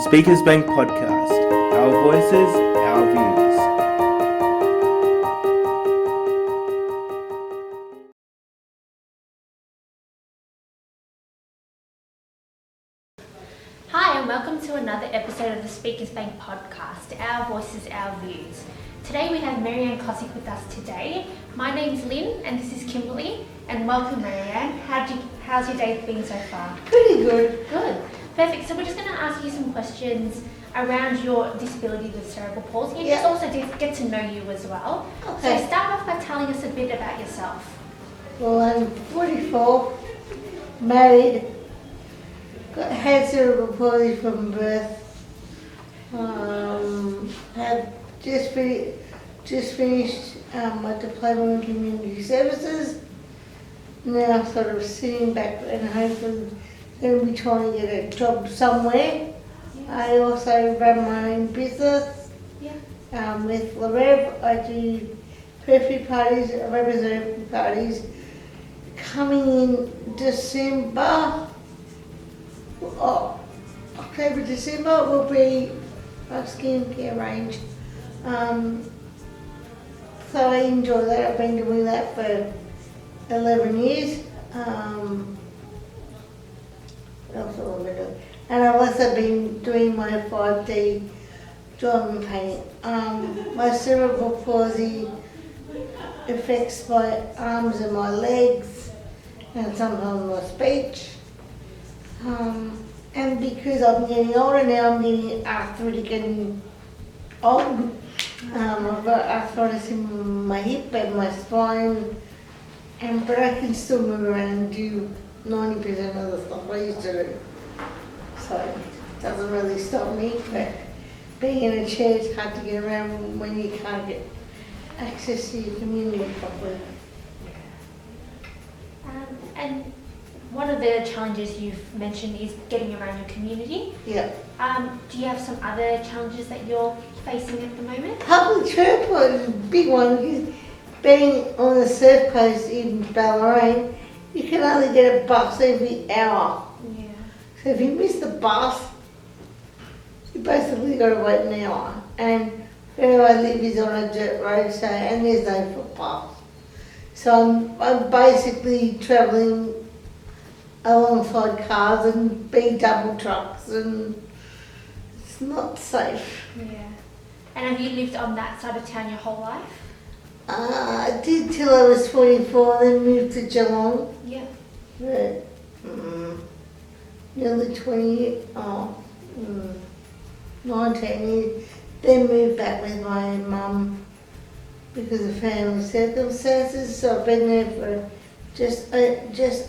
Speakers Bank Podcast. Our voices, our views. Hi and welcome to another episode of the Speakers Bank Podcast, Our Voices, Our Views. Today we have Mary Anne Cosic with us today. My name's Lynn and this is Kimberly, and welcome Mary Anne. How's your day been so far? Pretty good. Good. Perfect. So we're just going to ask you some questions around your disability with cerebral palsy and just also get to know you as well. Okay. So start off by telling us a bit about yourself. Well, I'm 44, married, had cerebral palsy from birth, have just finished my diploma in community services. Now sort of sitting back and hopefully going to be trying to get a job somewhere. I also run my own business with LaRev. I do birthday parties, representative parties. Coming in December, October, December will be a skincare range. So I enjoy that. I've been doing that for 11 years. And I've also been doing my 5D driving painting. My cerebral palsy affects my arms and my legs and sometimes my speech. And because I'm getting older now, I'm getting arthritic and old. I've got arthritis in my hip and my spine, but I can still move around and do 90% of the stuff I used to do. So it doesn't really stop me, but being in a chair is hard to get around when you can't get access to your community properly. And one of the challenges you've mentioned is getting around your community. Yeah. Do you have some other challenges that you're facing at the moment? Public transport is a big one because being on the surf coast in Ballarat, you can only get a bus every hour. Yeah. So if you miss the bus, you basically got to wait an hour. And where I live is on a dirt road, and there's no footpath. So I'm basically travelling alongside cars and big double trucks, and it's not safe. Yeah. And have you lived on that side of town your whole life? I did till I was 24, then moved to Geelong. Yeah. But, nearly 19 years. Then moved back with my mum because of family circumstances. So I've been there for just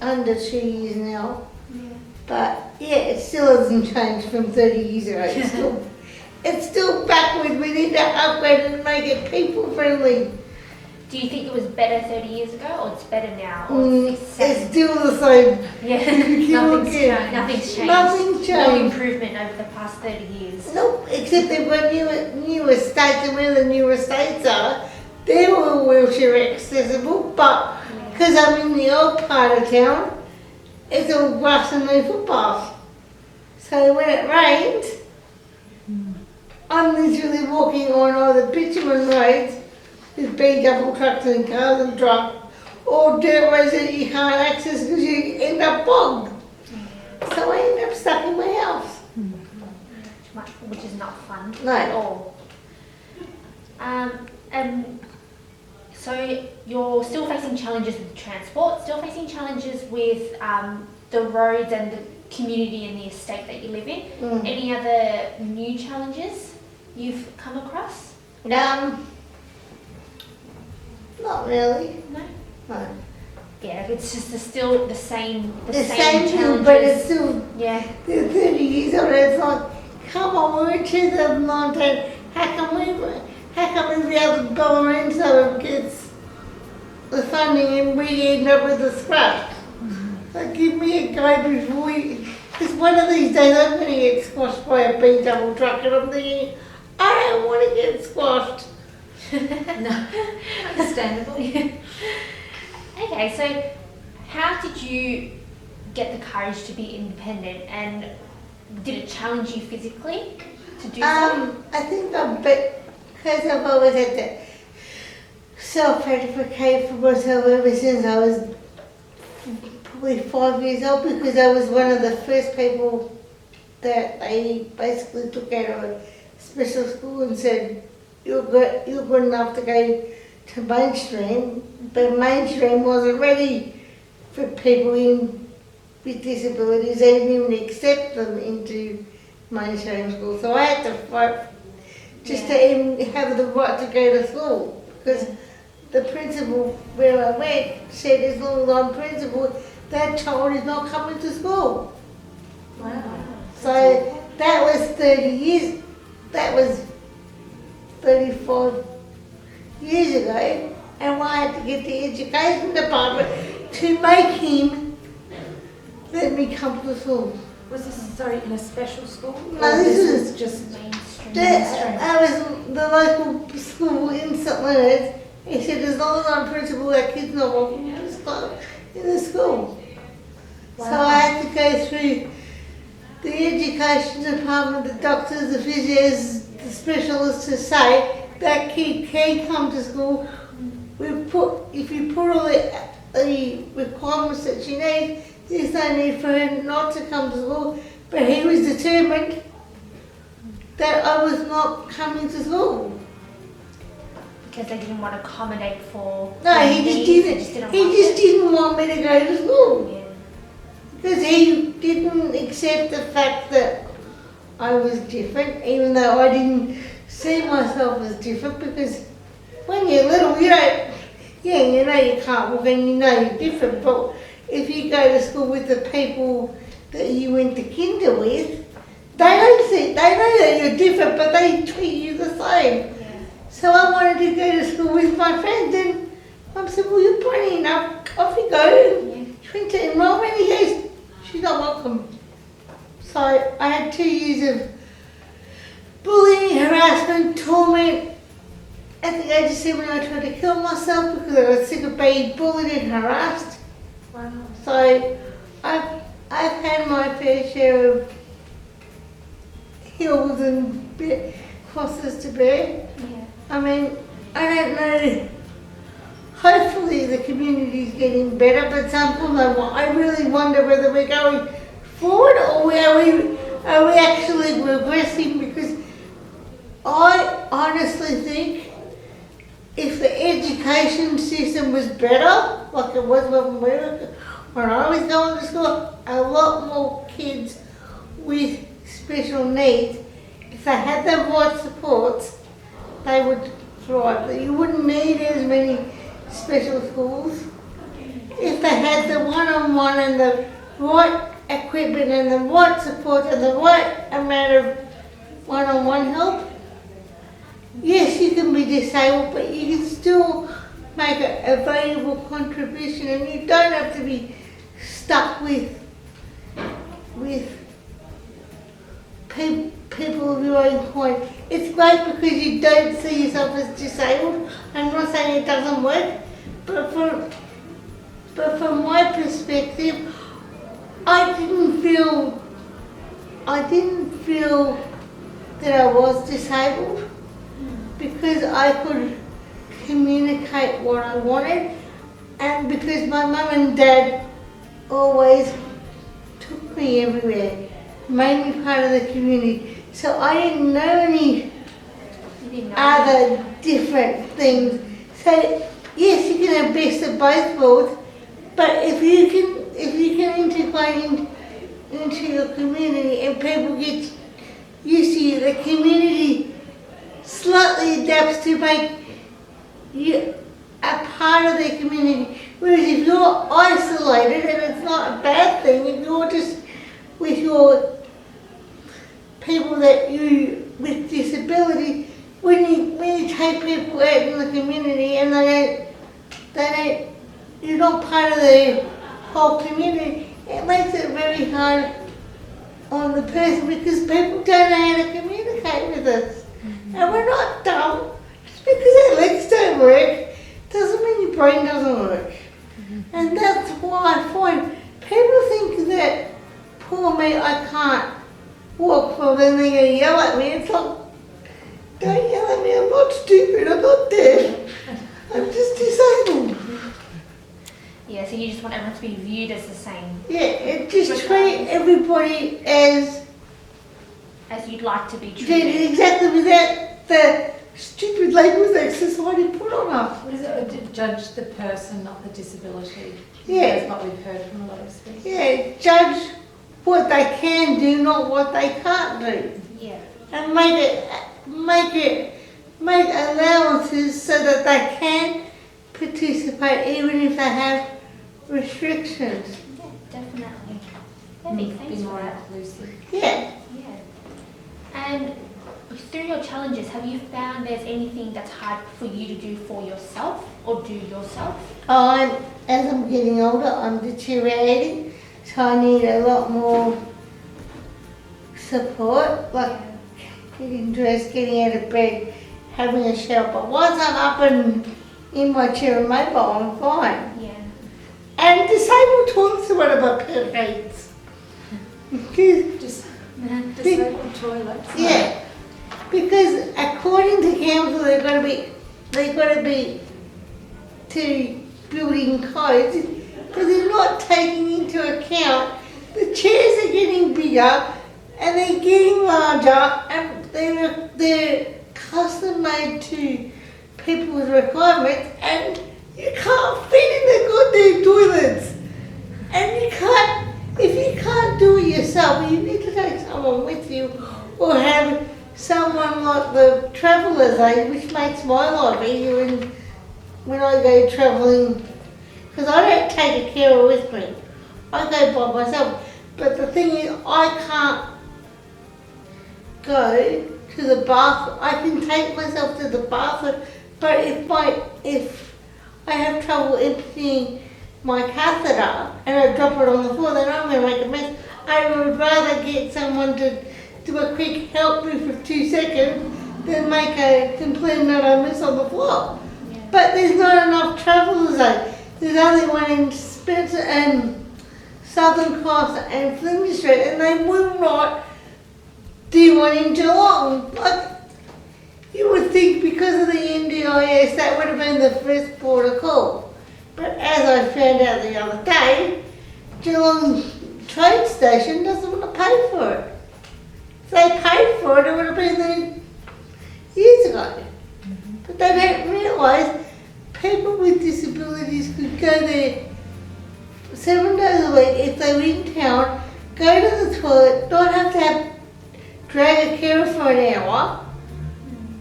under 2 years now. Yeah. But yeah, it still hasn't changed from 30 years ago. It's still backwards. We need to upgrade and make it people friendly. Do you think it was better 30 years ago, or it's better now? It's still the same. Yeah, nothing's changed. Nothing's changed. No improvement over the past 30 years. Nope, except they've got new estates, and where the new estates are, they're all wheelchair accessible, but because I'm in the old part of town, it's all grass and no footpaths. So when it rains, I'm literally walking on either bitumen roads with big double trucks and cars and trucks, or dirt roads that you can't access because you end up bogged. So I end up stuck in my house. Which is not fun No. at all. And so you're still facing challenges with transport, still facing challenges with the roads and the community and the estate that you live in. Any other new challenges you've come across? Not really. No? No. Yeah, it's just still the same The same thing, but it's still yeah. 30 years old. It's like, come on, we're in 2019. How come we be able to go around so it gets the funding and we end up with a scratch? So give me a go before because one of these days I'm going to get squashed by a big double truck, and I'm thinking, I don't want to get squashed. No, understandably. Okay, so how did you get the courage to be independent, and did it challenge you physically to do so? I think because I've always had to self-advocate for myself ever since I was probably 5 years old, because I was one of the first people that they basically took out of a special school and said, you're good enough to go to mainstream, but mainstream wasn't ready for people with disabilities. They didn't even accept them into mainstream school. So I had to fight just to even have the right to go to school, because the principal where I went said, as long as I'm principal, that child is not coming to school. Wow. So that was 30 years, that was 35 years ago, and I had to get the education department to make him let me come to school. Was this, sorry, in a special school? No, Or this was just Mainstream. I was the local school in St Leonard's. He said, as long as I'm principal, that kid's not walking out of school, in the school. So I had to go through the education department, the doctors, the physios, the specialists to say that kid can come to school. If you put all the requirements that she needs, there's no need for her not to come to school. But he was determined that I was not coming to school. Because they didn't want to accommodate for. No, their he just needs, didn't. they just didn't He want just it. didn't want me to go to school. Yeah. Because he didn't accept the fact that I was different, even though I didn't see myself as different, because when you're little, you don't, you know you can't walk and you know you're different, but if you go to school with the people that you went to kinder with, they know that you're different, but they treat you the same. Yeah. So I wanted to go to school with my friends, and Mum said, well, you're pretty enough, off you go. Yeah. She went to enrolment, he goes, she's not welcome. So I had 2 years of bullying, harassment, torment. At the age of 7, I tried to kill myself because I was sick of being bullied and harassed. wow. So I've had my fair share of hills and crosses to bear. Yeah. I mean, I don't know. Hopefully the community's getting better, but sometimes I really wonder whether we're going forward or are we actually regressing, because I honestly think if the education system was better, like it was when I was going to school, a lot more kids with special needs, if they had the right supports, they would thrive. You wouldn't need as many special schools if they had the one-on-one and the right equipment and the right support and the right amount of one-on-one help. Yes, you can be disabled, but you can still make a valuable contribution, and you don't have to be stuck with people of your own kind. It's great because you don't see yourself as disabled. I'm not saying it doesn't work, but from my perspective, I didn't feel that I was disabled, because I could communicate what I wanted, and because my mum and dad always took me everywhere, made me part of the community. So I didn't know any You didn't know. other different things. So yes, you can have best of both worlds, but if you can integrate into your community and people get used to you, the community slightly adapts to make you a part of their community. Whereas if you're isolated, and it's not a bad thing, if you're just with your people that you with disability, when you take people out in the community and you're not part of the whole community, it makes it very hard on the person, because people don't know how to communicate with us. And we're not dumb. Just because our legs don't work doesn't mean your brain doesn't work. And that's why I find people think that, poor me, I can't walk from and they're going to yell at me. It's like, don't yell at me, I'm not stupid, I'm not deaf. I'm just disabled. Yeah, so you just want everyone to be viewed as the same Yeah, it just treat everybody as you'd like to be treated. exactly without the stupid labels that society put on us. What is it? To judge the person, not the disability. Yeah. That's what we've heard from a lot of speakers. Yeah, judge what they can do, not what they can't do. Yeah. And make allowances so that they can participate even if they have restrictions. Yeah, definitely. Perfect, thanks Be for more that. inclusive. Yeah. Yeah. And through your challenges, have you found there's anything that's hard for you to do for yourself or do yourself? As I'm getting older, I'm deteriorating, so I need a lot more support, like getting dressed, getting out of bed, having a shower. But once I'm up and in my chair and mobile, I'm fine. Yeah. And disabled toilets are one of my pet hates. Just disabled toilets. Yeah, because according to council, they've got to be to building codes, but they're not taking into account the chairs are getting bigger and they're getting larger, and they're custom made to people's requirements, and you can't fit in the goddamn toilets, and if you can't do it yourself, you need to take someone with you, or have someone like the traveller's aid, which makes my life easier when I go travelling, because I don't take a carer with me. I go by myself. But the thing is, I can't go to the bathroom. I can take myself to the bathroom, but if I have trouble emptying my catheter and I drop it on the floor, then I'm going to make a mess. I would rather get someone to do a quick help me for 2 seconds than make a complaint that I miss on the floor. Yeah. But there's not enough travellers aid. There's only one in Spencer and Southern Cross and Flinders Street, and they will not do one in Geelong. Like, you would think because of the NDIS that would have been the first port of call. But as I found out the other day, Geelong train station doesn't want to pay for it. If they paid for it, it would have been there years ago. But they don't realise people with disabilities could go there 7 days a week if they were in town, go to the toilet, not have to drag a carer for an hour,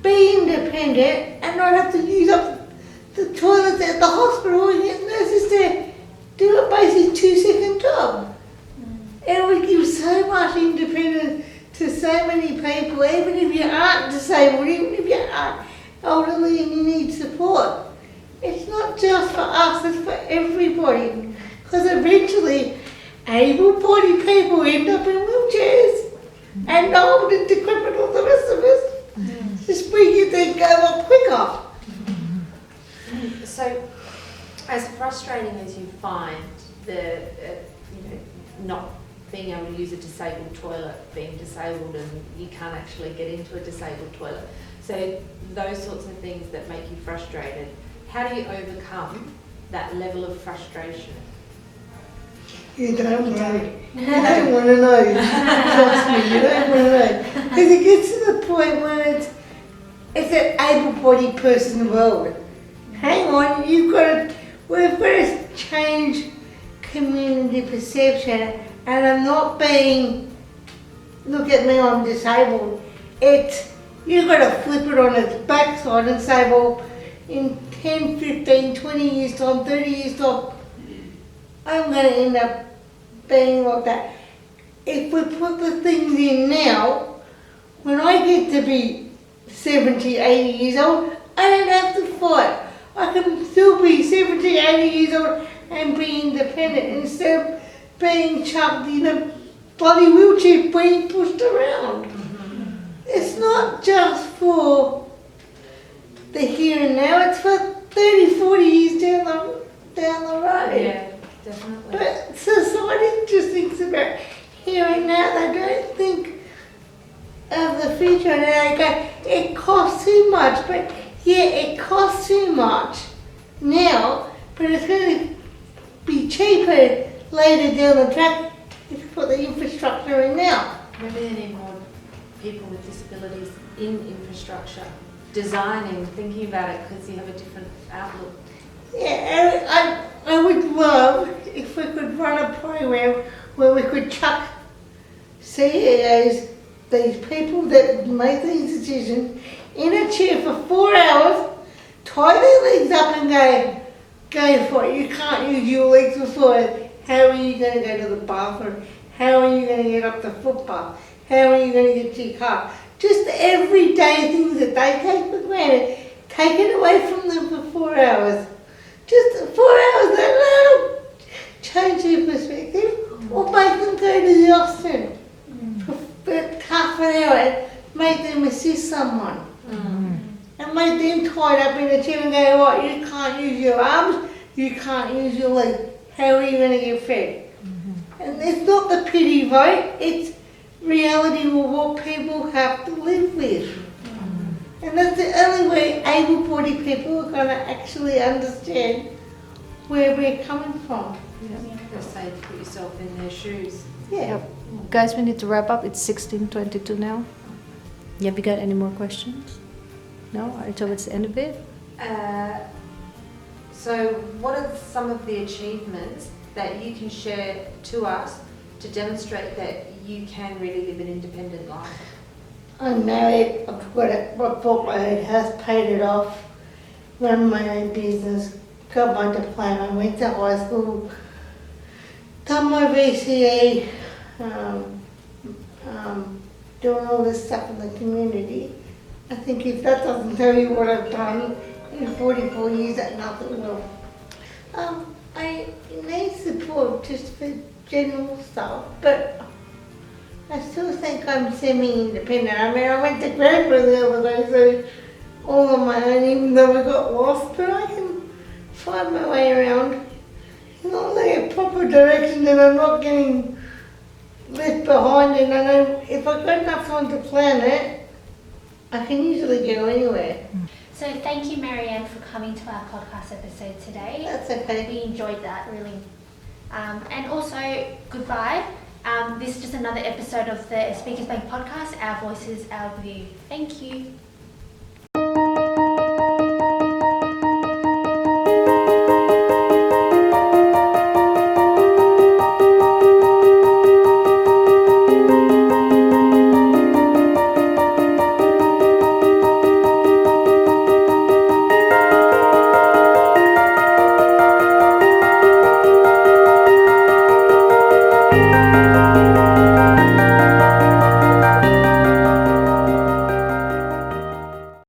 be independent, and not have to use up the toilets at the hospital and get nurses to do a basic 2-second job. It would give so much independence to so many people, even if you aren't disabled, even if you aren't elderly and you need support. It's not just for us, it's for everybody. Because eventually, able-bodied people end up in wheelchairs, and old and decrepit, all the rest of us. Just we get there go up quicker. So, as frustrating as you find the, not being able to use a disabled toilet, being disabled and you can't actually get into a disabled toilet, so those sorts of things that make you frustrated, how do you overcome that level of frustration? You don't know. You don't want to know. Trust me, you don't want to know. Because it gets to the point where it's an able-bodied person world. Hang on, we've got to change community perception, and I'm not being, look at me, I'm disabled. You've got to flip it on its backside and say, well, in 10, 15, 20 years time, 30 years time, I'm going to end up being like that. If we put the things in now, when I get to be 70, 80 years old, I don't have to fight. I can still be 70, 80 years old and be independent instead of being chucked in a bloody wheelchair being pushed around. It's not just for the here and now, it's for 30, 40 years down the road. Yeah, definitely. But society just thinks about here and now. They don't think the future, and then they go, it costs too much, but yeah, it costs too much now, but it's going to be cheaper later down the track if you put the infrastructure in now. Maybe they need more people with disabilities in infrastructure, designing, thinking about it, because you have a different outlook. Yeah, I would love if we could run a program where we could chuck CEOs, these people that make these decisions, in a chair for 4 hours, tie their legs up and go for it. You can't use your legs before. How are you going to go to the bathroom? How are you going to get up the footpath? How are you going to get to your car? Just everyday things that they take for granted. Take it away from them for 4 hours. Just 4 hours, that'll change their perspective. Or make them go to the Austin for half an hour and make them assist someone. And make them tied up in a chair and go, what, you can't use your arms, you can't use your legs. How are you going to get fed? And it's not the pity vote, it's reality of what people have to live with. And that's the only way able-bodied people are going to actually understand where we're coming from. They say put yourself in their shoes. Yeah. Guys, we need to wrap up. It's 16:22 now. Have you got any more questions? No? Are you towards the end of it? So what are some of the achievements that you can share to us to demonstrate that you can really live an independent life? I'm married, I've bought my own house, paid it off, run my own business, got my diploma, went to high school, done my VCE, doing all this stuff in the community. I think if that doesn't tell you what I've done in 44 years, that nothing will. I need support just for general stuff, but I still think I'm semi-independent. I mean, I went to Granville the other day, so all on my own, even though I got lost, but I can find my way around. It's not like a proper direction and I'm not getting left behind, and I know if I've got enough time to plan it, I can usually go anywhere. So thank you, Mary Anne, for coming to our podcast episode today. That's okay. We enjoyed that, really. And also, goodbye. This is just another episode of the Speakers Bank podcast, Our Voices, Our View. Thank you.